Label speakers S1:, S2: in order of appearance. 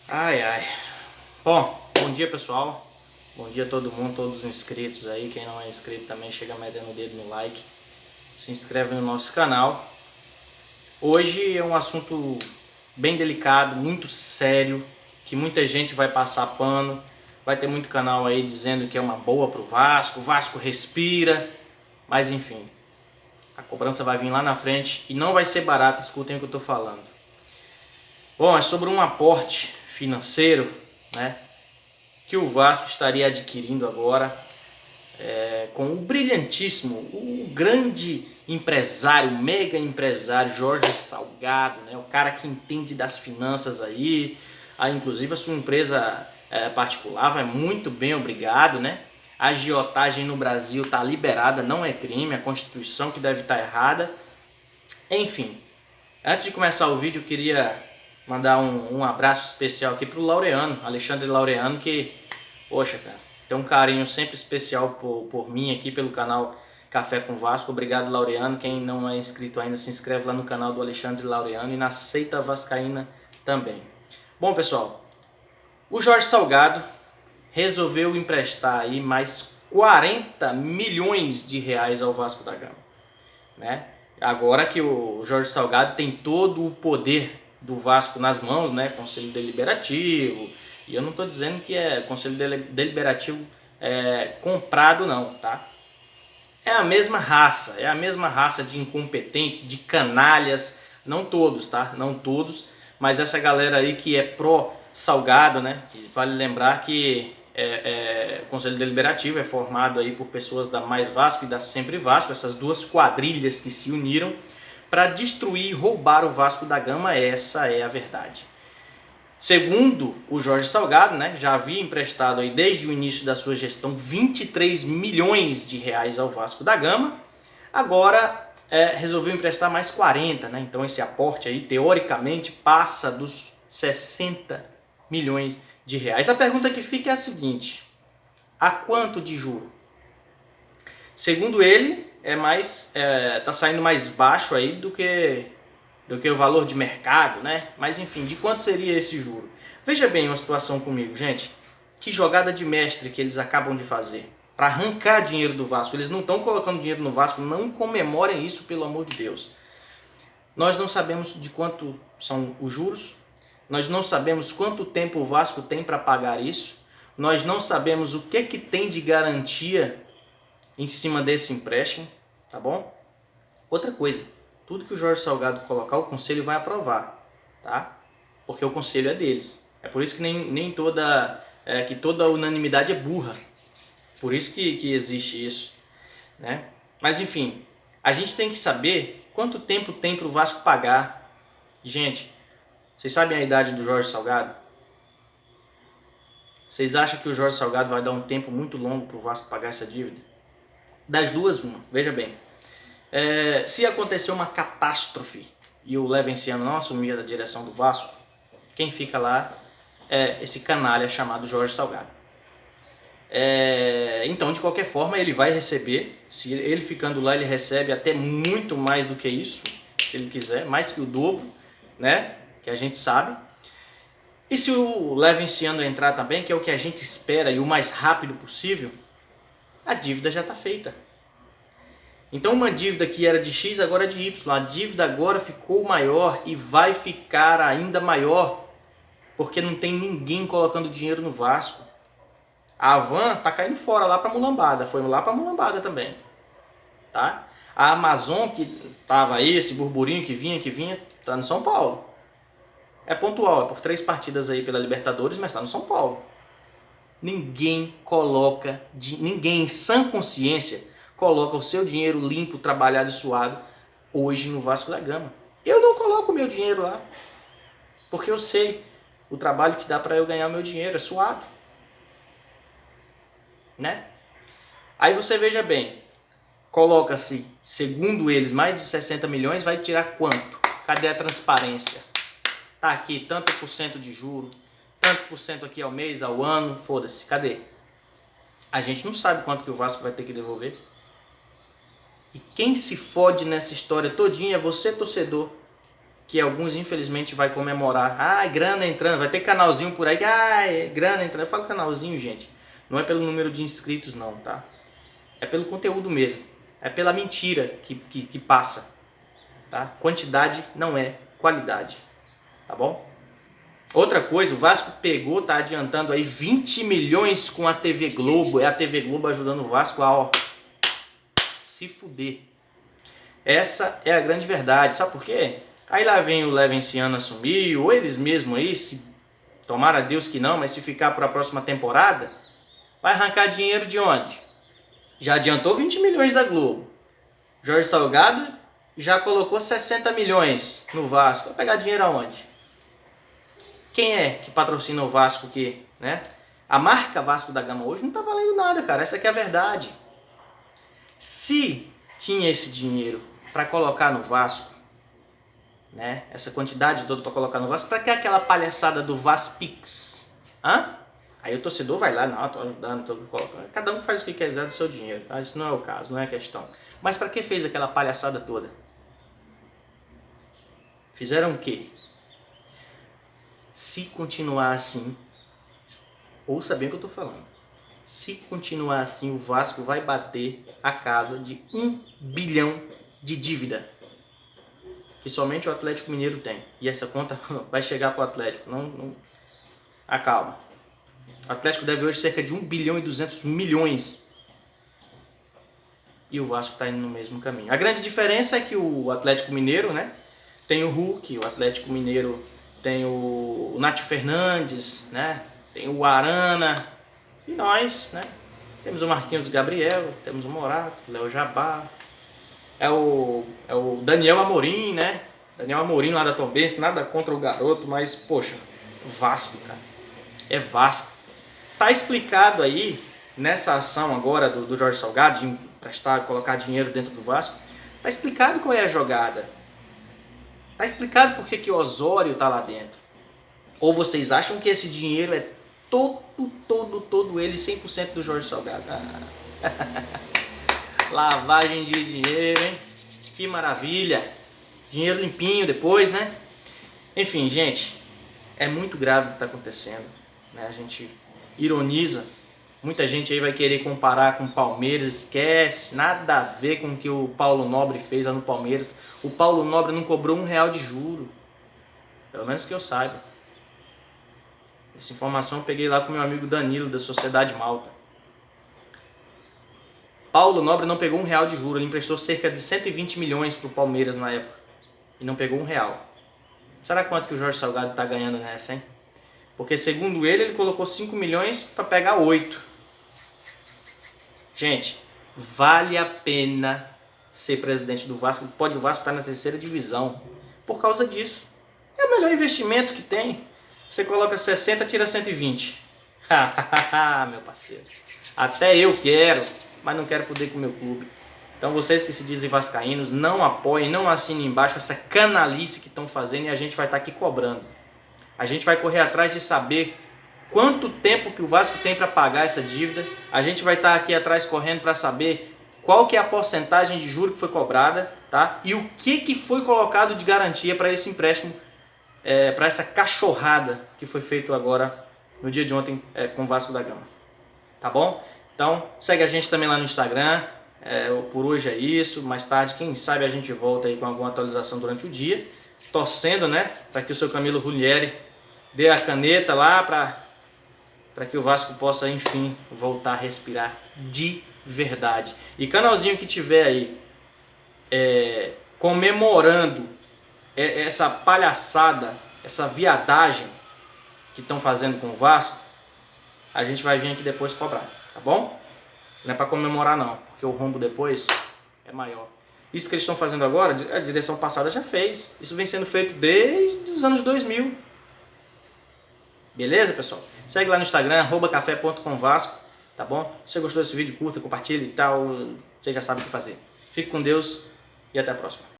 S1: Ai, ai. Bom dia pessoal. Bom dia a todo mundo, todos os inscritos aí. Quem não é inscrito também chega metendo o dedo no like. Se inscreve no nosso canal. Hoje é um assunto bem delicado, muito sério, que muita gente vai passar pano. Vai ter muito canal aí dizendo que é uma boa pro Vasco, o Vasco respira. Mas enfim, a cobrança vai vir lá na frente e não vai ser barata, escutem o que eu tô falando. Bom, é sobre um aporte financeiro, né? Que o Vasco estaria adquirindo agora com o brilhantíssimo, o grande empresário, mega empresário Jorge Salgado, né? O cara que entende das finanças aí, inclusive a sua empresa particular vai muito bem, obrigado, né? A agiotagem no Brasil está liberada, não é crime, a Constituição que deve estar errada. Enfim, antes de começar o vídeo, eu queria mandar um abraço especial aqui pro Laureano, Alexandre Laureano, que, poxa, cara, tem um carinho sempre especial por mim aqui pelo canal Café com Vasco. Obrigado, Laureano. Quem não é inscrito ainda, se inscreve lá no canal do Alexandre Laureano e na Seita Vascaína também. Bom, pessoal, o Jorge Salgado resolveu emprestar aí mais 40 milhões de reais ao Vasco da Gama, né? Agora que o Jorge Salgado tem todo o poder do Vasco nas mãos, né? Conselho Deliberativo. E eu não estou dizendo que é Conselho Deliberativo comprado, não, tá? É a mesma raça de incompetentes, de canalhas, não todos, tá? Não todos, mas essa galera aí que é pró-Salgado, né? Vale lembrar que o Conselho Deliberativo é formado aí por pessoas da Mais Vasco e da Sempre Vasco, essas duas quadrilhas que se uniram para destruir e roubar o Vasco da Gama, essa é a verdade. Segundo o Jorge Salgado, né, já havia emprestado aí desde o início da sua gestão 23 milhões de reais ao Vasco da Gama, agora resolveu emprestar mais 40, né? Então esse aporte aí teoricamente passa dos 60 milhões de reais. A pergunta que fica é a seguinte: a quanto de juro? Segundo ele, tá saindo mais baixo aí do que o valor de mercado, né? Mas enfim, de quanto seria esse juro? Veja bem uma situação comigo, gente. Que jogada de mestre que eles acabam de fazer para arrancar dinheiro do Vasco. Eles não estão colocando dinheiro no Vasco, não comemorem isso, pelo amor de Deus. Nós não sabemos de quanto são os juros, nós não sabemos quanto tempo o Vasco tem para pagar isso, nós não sabemos o que tem de garantia em cima desse empréstimo, tá bom? Outra coisa, tudo que o Jorge Salgado colocar, o conselho vai aprovar, tá? Porque o conselho é deles. É por isso que nem toda unanimidade é burra. Por isso que existe isso, né? Mas enfim, a gente tem que saber quanto tempo tem para o Vasco pagar. Gente, vocês sabem a idade do Jorge Salgado? Vocês acham que o Jorge Salgado vai dar um tempo muito longo para o Vasco pagar essa dívida? Das duas, uma. Veja bem. Se acontecer uma catástrofe e o Levenciano não assumir a direção do Vasco, quem fica lá é esse canalha chamado Jorge Salgado. Então, de qualquer forma, ele vai receber. Se ele ficando lá, ele recebe até muito mais do que isso, se ele quiser, mais que o dobro, né? Que a gente sabe. E se o Levenciano entrar também, que é o que a gente espera e o mais rápido possível, a dívida já está feita. Então uma dívida que era de X agora é de Y. A dívida agora ficou maior e vai ficar ainda maior porque não tem ninguém colocando dinheiro no Vasco. A Havan tá caindo fora lá para Mulambada, foi lá para Mulambada também, tá? A Amazon que tava aí, esse burburinho que vinha, tá no São Paulo. É pontual, é por 3 partidas aí pela Libertadores, mas tá no São Paulo. Ninguém ninguém em sã consciência coloca o seu dinheiro limpo, trabalhado e suado hoje no Vasco da Gama. Eu não coloco o meu dinheiro lá, porque eu sei o trabalho que dá para eu ganhar o meu dinheiro, é suado, né? Aí você veja bem, coloca-se, segundo eles, mais de 60 milhões, vai tirar quanto? Cadê a transparência? Tá aqui, tanto por cento de juro, tanto por cento aqui ao mês, ao ano, foda-se, cadê? A gente não sabe quanto que o Vasco vai ter que devolver. E quem se fode nessa história todinha é você, torcedor, que alguns infelizmente vai comemorar. Ah, grana entrando, vai ter canalzinho por aí que grana entrando. Eu falo canalzinho, gente, não é pelo número de inscritos não, tá? É pelo conteúdo mesmo. É pela mentira que passa, tá? Quantidade não é qualidade, tá bom? Outra coisa, o Vasco pegou, tá adiantando aí 20 milhões com a TV Globo. É a TV Globo ajudando o Vasco a se fuder. Essa é a grande verdade. Sabe por quê? Aí lá vem o Levenciano assumir, ou eles mesmos aí, se tomara Deus que não, mas se ficar para a próxima temporada, vai arrancar dinheiro de onde? Já adiantou 20 milhões da Globo. Jorge Salgado já colocou 60 milhões no Vasco. Vai pegar dinheiro aonde? Quem é que patrocina o Vasco aqui, né? A marca Vasco da Gama hoje não tá valendo nada, cara. Essa aqui é a verdade. Se tinha esse dinheiro para colocar no Vasco, né? Essa quantidade toda para colocar no Vasco, para que aquela palhaçada do Vaspix? Hã? Aí o torcedor vai lá, não, tô ajudando, tô colocando. Cada um faz o que quiser do seu dinheiro, tá? Isso não é o caso, não é a questão. Mas para que fez aquela palhaçada toda? Fizeram o quê? Se continuar assim, ouça bem o que eu tô falando. Se continuar assim, o Vasco vai bater a casa de 1 bilhão de dívida. Que somente o Atlético Mineiro tem. E essa conta vai chegar para o Atlético. Não. Acalma. O Atlético deve hoje cerca de 1 bilhão e 200 milhões. E o Vasco está indo no mesmo caminho. A grande diferença é que o Atlético Mineiro, né, tem o Hulk, o Atlético Mineiro tem o Nátio Fernandes, né, tem o Arana. E nós, né, temos o Marquinhos Gabriel, temos o Morato, o Léo Jabá. É o Daniel Amorim, né? Daniel Amorim lá da Tombense, nada contra o garoto, mas, poxa, Vasco, cara. É Vasco. Tá explicado aí, nessa ação agora do Jorge Salgado, de emprestar, colocar dinheiro dentro do Vasco, tá explicado qual é a jogada. Tá explicado por que o Osório tá lá dentro. Ou vocês acham que esse dinheiro é todo ele 100% do Jorge Salgado? Lavagem de dinheiro, hein? Que maravilha! Dinheiro limpinho depois, né? Enfim, gente, é muito grave o que está acontecendo, né? A gente ironiza. Muita gente aí vai querer comparar com o Palmeiras, esquece, nada a ver com o que o Paulo Nobre fez lá no Palmeiras. O Paulo Nobre não cobrou R$1 de juro, pelo menos que eu saiba. Essa informação eu peguei lá com meu amigo Danilo, da Sociedade Malta. Paulo Nobre não pegou R$1 de juro, ele emprestou cerca de 120 milhões para o Palmeiras na época. E não pegou R$1. Será quanto que o Jorge Salgado está ganhando nessa, hein? Porque segundo ele colocou 5 milhões para pegar 8. Gente, vale a pena ser presidente do Vasco. Pode o Vasco estar na 3ª divisão. Por causa disso. É o melhor investimento que tem. Você coloca 60, tira 120. Meu parceiro. Até eu quero, mas não quero foder com o meu clube. Então vocês que se dizem vascaínos, não apoiem, não assinem embaixo essa canalice que estão fazendo e a gente vai estar aqui cobrando. A gente vai correr atrás de saber quanto tempo que o Vasco tem para pagar essa dívida. A gente vai estar aqui atrás correndo para saber qual que é a porcentagem de juros que foi cobrada, tá? E o que foi colocado de garantia para esse empréstimo, para essa cachorrada que foi feito agora no dia de ontem com o Vasco da Gama. Tá bom? Então segue a gente também lá no Instagram. Por hoje é isso. Mais tarde, quem sabe a gente volta aí com alguma atualização durante o dia. Torcendo, né, para que o seu Camilo Rulieri dê a caneta lá para que o Vasco possa, enfim, voltar a respirar de verdade. E canalzinho que tiver aí comemorando essa palhaçada, essa viadagem que estão fazendo com o Vasco, a gente vai vir aqui depois cobrar, tá bom? Não é para comemorar não, porque o rombo depois é maior. Isso que eles estão fazendo agora, a direção passada já fez. Isso vem sendo feito desde os anos 2000. Beleza, pessoal? Segue lá no Instagram, @café.comvasco, tá bom? Se você gostou desse vídeo, curta, compartilha e tal. Você já sabe o que fazer. Fique com Deus e até a próxima.